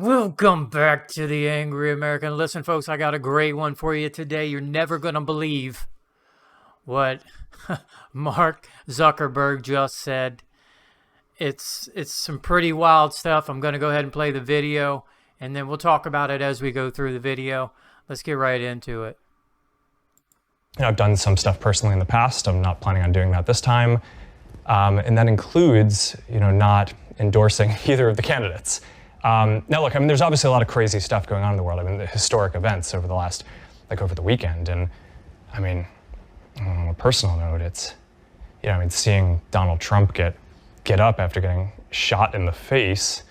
Welcome back to the Angry American. Listen, folks, I got a great one for you today. You're never going to believe what Mark Zuckerberg just said. It's some pretty wild stuff. I'm going to go ahead and play the video, and then we'll talk about it as we go through the video. Let's get right into it. I've done some stuff personally in the past. I'm not planning on doing that this time. And that includes, not endorsing either of the candidates. Now, look, there's obviously a lot of crazy stuff going on in the world. The historic events over the last, over the weekend. And, on a personal note, it's, seeing Donald Trump get up after getting shot in the face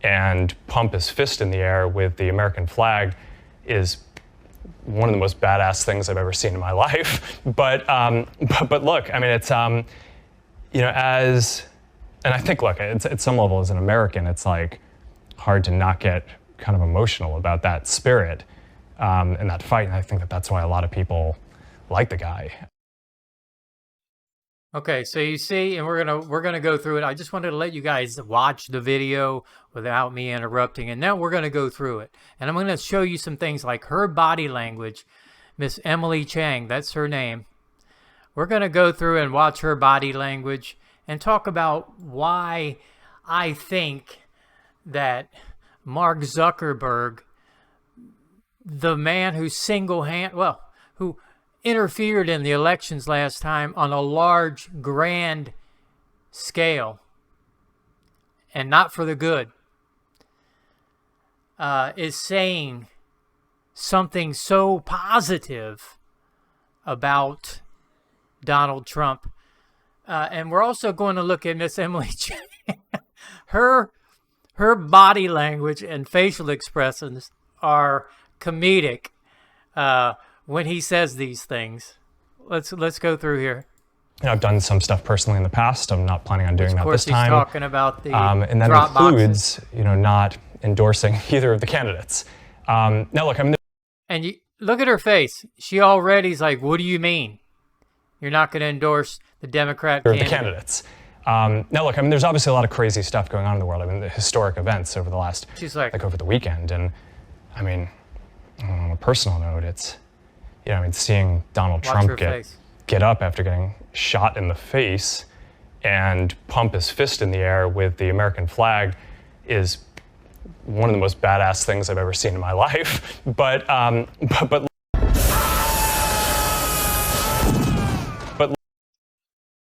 and pump his fist in the air with the American flag is one of the most badass things I've ever seen in my life. But look, it's, and I think, look, it's, at some level as an American, it's hard to not get kind of emotional about that spirit and that fight. And I think that's why a lot of people like the guy. Okay, so you see, and we're gonna go through it. I just wanted to let you guys watch the video without me interrupting, and now we're gonna go through it. And I'm gonna show you some things like her body language. Miss Emily Chang, that's her name. We're gonna go through and watch her body language and talk about why I think that Mark Zuckerberg, the man who who interfered in the elections last time on a large, grand scale, and not for the good, is saying something so positive about Donald Trump. And we're also going to look at Miss Emily Chang. Her body language and facial expressions are comedic when he says these things. Let's go through here. I've done some stuff personally in the past. I'm not planning on doing that this time. Of course, he's talking about the and that drop includes, boxes. Not endorsing either of the candidates. Now, look, And you look at her face. She already's like, "What do you mean? You're not going to endorse the Democrat candidate?" The candidates. Now, look, there's obviously a lot of crazy stuff going on in the world. The historic events over the last, she's like over the weekend. And, on a personal note, it's, seeing Donald Trump get up after getting shot in the face and pump his fist in the air with the American flag is one of the most badass things I've ever seen in my life. But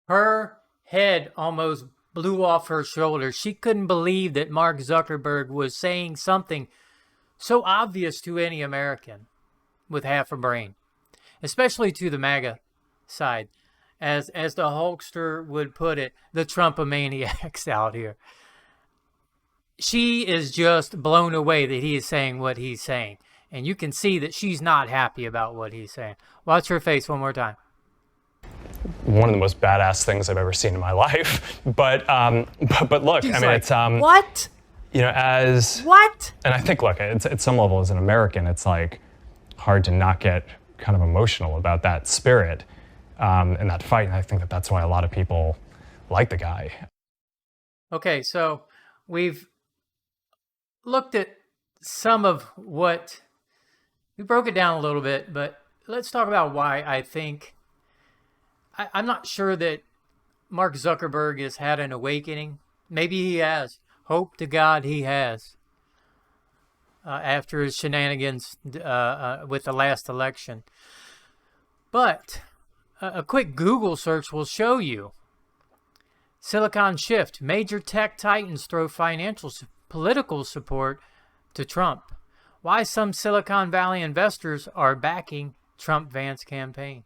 her head almost blew off her shoulders. She couldn't believe that Mark Zuckerberg was saying something so obvious to any American with half a brain, especially to the MAGA side, as the Hulkster would put it, the Trumpomaniacs out here. She is just blown away that he is saying what he's saying, and you can see that she's not happy about what he's saying. Watch her face one more time. One of the most badass things I've ever seen in my life. But look, she's it's what? What? And I think, look, it's at some level as an American, it's hard to not get kind of emotional about that spirit and that fight. And I think that's why a lot of people like the guy. Okay, so we've looked at some of what, we broke it down a little bit, but let's talk about why I think, I'm not sure that Mark Zuckerberg has had an awakening. Maybe he has. Hope to God he has. After his shenanigans with the last election. But a quick Google search will show you. Silicon shift. Major tech titans throw political support to Trump. Why some Silicon Valley investors are backing Trump-Vance campaign.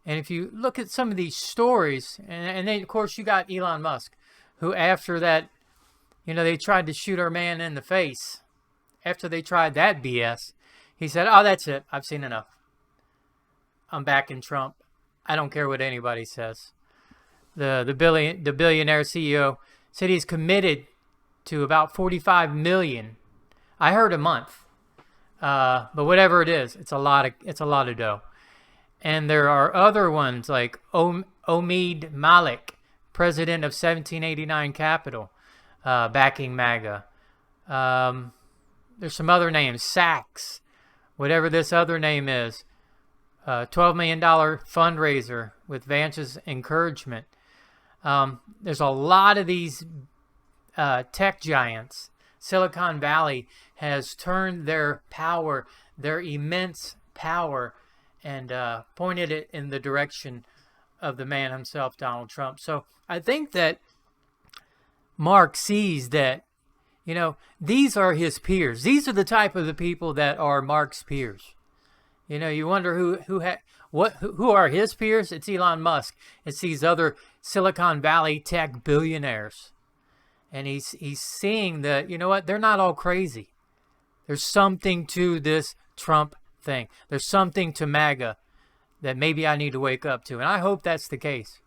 And if you look at some of these stories, and then, of course, you got Elon Musk, who after that, they tried to shoot our man in the face. After they tried that BS, he said, "Oh, that's it. I've seen enough. I'm backing Trump. I don't care what anybody says." The billionaire CEO said he's committed to about 45 million. I heard a month, but whatever it is, it's a lot of dough. And there are other ones like Omid Malik, president of 1789 Capital, backing MAGA. there's some other names, Sachs, whatever this other name is, $12 million fundraiser with Vance's encouragement. There's a lot of these tech giants. Silicon Valley has turned their power, their immense power, and pointed it in the direction of the man himself, Donald Trump. So I think that Mark sees that, these are his peers. These are the type of the people that are Mark's peers. You wonder who are his peers? It's Elon Musk. It's these other Silicon Valley tech billionaires. And he's seeing that, they're not all crazy. There's something to this Trump thing. There's something to MAGA that maybe I need to wake up to. And I hope that's the case.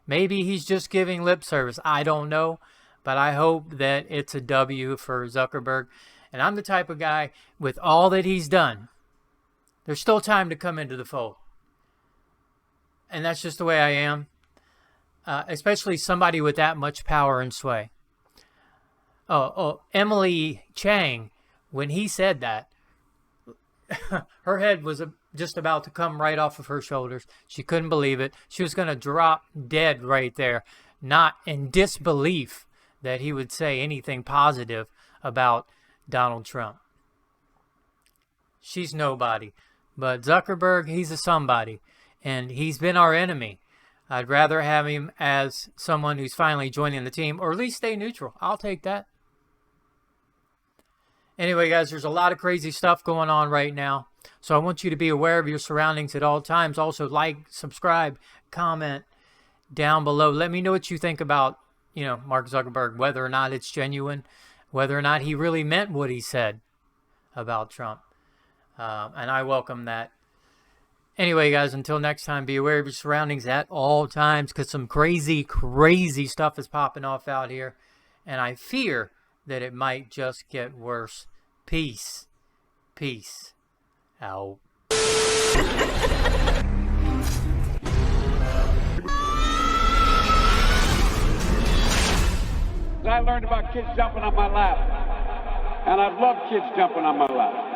Maybe he's just giving lip service. I don't know. But I hope that it's a W for Zuckerberg. And I'm the type of guy, with all that he's done, there's still time to come into the fold. And that's just the way I am. Especially somebody with that much power and sway. Emily Chang, when he said that, her head was just about to come right off of her shoulders. She couldn't believe it. She was going to drop dead right there, not in disbelief that he would say anything positive about Donald Trump. She's nobody. But Zuckerberg, he's a somebody. And he's been our enemy. I'd rather have him as someone who's finally joining the team, or at least stay neutral. I'll take that. Anyway, guys, there's a lot of crazy stuff going on right now. So I want you to be aware of your surroundings at all times. Also, like, subscribe, comment down below. Let me know what you think about, Mark Zuckerberg, whether or not it's genuine, whether or not he really meant what he said about Trump. And I welcome that. Anyway, guys, until next time, be aware of your surroundings at all times, because some crazy, crazy stuff is popping off out here. And I fear that it might just get worse. Peace. Peace out. I learned about kids jumping on my lap, and I've loved kids jumping on my lap.